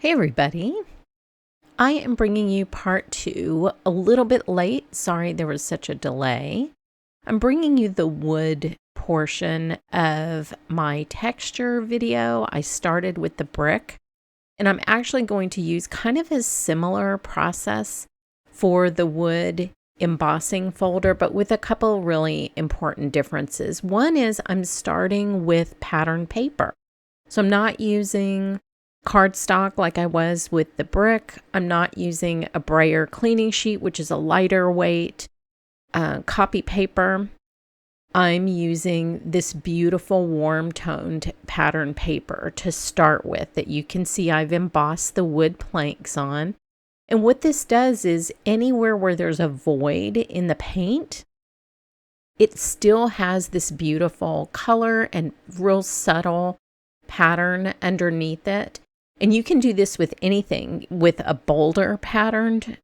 Hey everybody, I am bringing you part 2 a little bit late. Sorry there was such a delay. I'm bringing you the wood portion of my texture video. I started with the brick, and I'm actually going to use kind of a similar process for the wood embossing folder, but with a couple really important differences. One is I'm starting with pattern paper. So I'm not using cardstock like I was with the brick. I'm not using a Brayer cleaning sheet, which is a lighter weight copy paper. I'm using this beautiful warm toned pattern paper to start with that you can see I've embossed the wood planks on. And what this does is anywhere where there's a void in the paint, it still has this beautiful color and real subtle pattern underneath it. And you can do this with anything, with a bolder pattern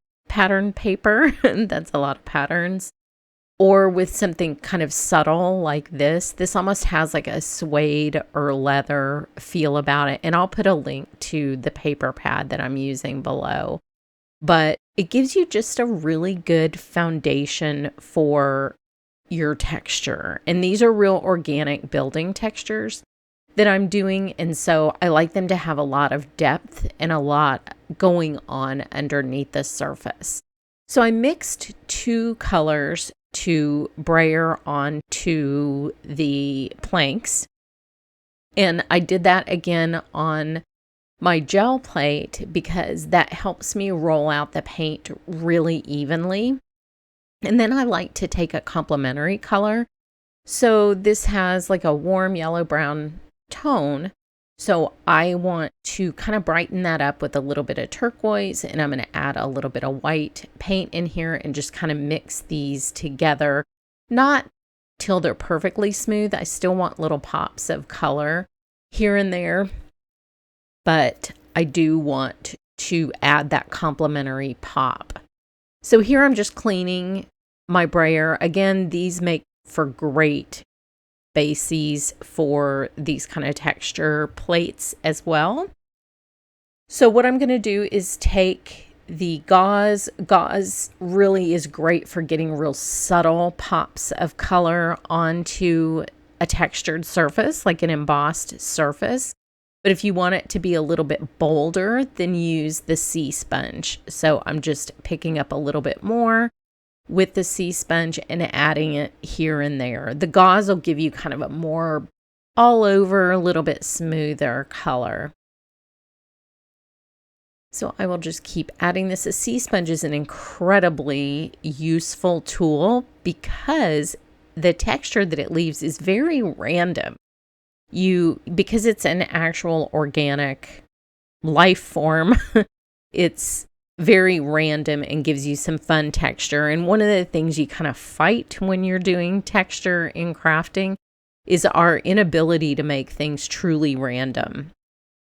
paper, that's a lot of patterns, or with something kind of subtle like this. This almost has like a suede or leather feel about it. And I'll put a link to the paper pad that I'm using below. But it gives you just a really good foundation for your texture. And these are real organic building textures that I'm doing, and so I like them to have a lot of depth and a lot going on underneath the surface. So I mixed 2 colors to brayer onto the planks, and I did that again on my gel plate because that helps me roll out the paint really evenly. And then I like to take a complementary color. So this has like a warm yellow brown tone, so I want to kind of brighten that up with a little bit of turquoise, and I'm going to add a little bit of white paint in here and just kind of mix these together, not till they're perfectly smooth. I still want little pops of color here and there, but I do want to add that complementary pop. So here I'm just cleaning my brayer. Again, these make for great bases for these kind of texture plates as well. So what I'm going to do is take the gauze. Gauze really is great for getting real subtle pops of color onto a textured surface, like an embossed surface. But if you want it to be a little bit bolder, then use the sea sponge. So I'm just picking up a little bit more with the sea sponge and adding it here and there. The gauze will give you kind of a more all over, a little bit smoother color. So I will just keep adding this. A sea sponge is an incredibly useful tool because the texture that it leaves is very random. Because it's an actual organic life form, it's very random and gives you some fun texture. And one of the things you kind of fight when you're doing texture in crafting is our inability to make things truly random.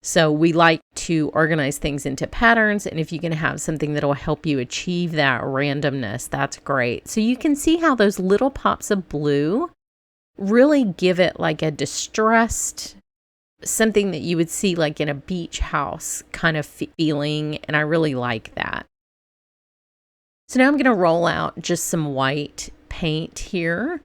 So we like to organize things into patterns, and if you can have something that will help you achieve that randomness, that's great. So you can see how those little pops of blue really give it like a distressed, something that you would see like in a beach house kind of feeling, and I really like that. So now I'm going to roll out just some white paint here,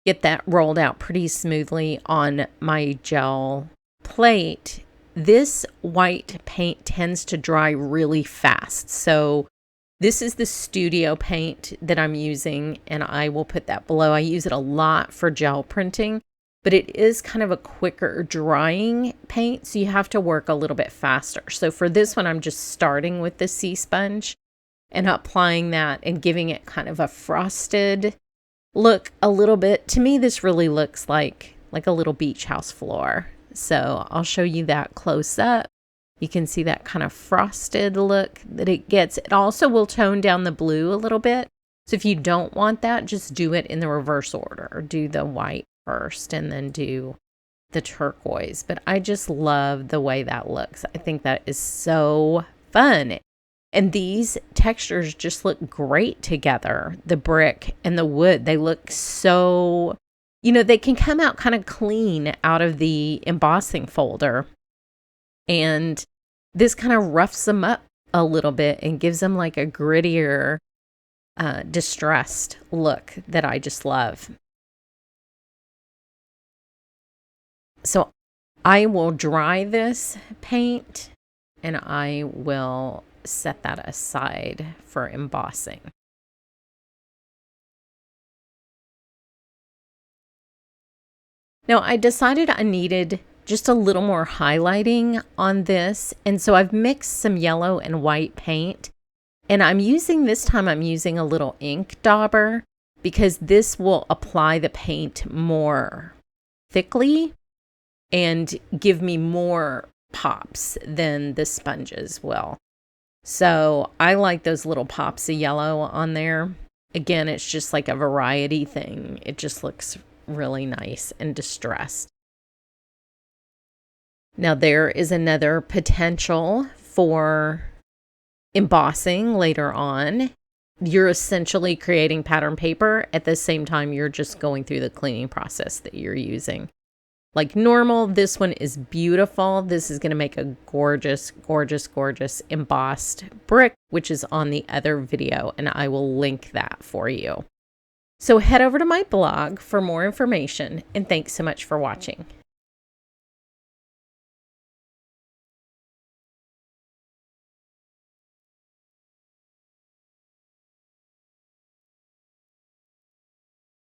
get that rolled out pretty smoothly on my gel plate. This white paint tends to dry really fast, so this is the studio paint that I'm using, and I will put that below. I use it a lot for gel printing, but it is kind of a quicker drying paint, so you have to work a little bit faster. So for this one, I'm just starting with the sea sponge and applying that and giving it kind of a frosted look a little bit. To me, this really looks like a little beach house floor. So I'll show you that close up. You can see that kind of frosted look that it gets. It also will tone down the blue a little bit. So if you don't want that, just do it in the reverse order. Do the white first and then do the turquoise. But I just love the way that looks. I think that is so fun. And these textures just look great together. The brick and the wood, they look so, they can come out kind of clean out of the embossing folder. And This kind of roughs them up a little bit and gives them like a grittier, distressed look that I just love. So I will dry this paint and I will set that aside for embossing. Now, I decided I needed just a little more highlighting on this, and so I've mixed some yellow and white paint, and I'm using a little ink dauber because this will apply the paint more thickly and give me more pops than the sponges will. So I like those little pops of yellow on there. Again, it's just like a variety thing. It just looks really nice and distressed. Now there is another potential for embossing later on. You're essentially creating pattern paper at the same time you're just going through the cleaning process that you're using. Like normal, this one is beautiful. This is going to make a gorgeous, gorgeous, gorgeous embossed brick, which is on the other video, and I will link that for you. So head over to my blog for more information, and thanks so much for watching.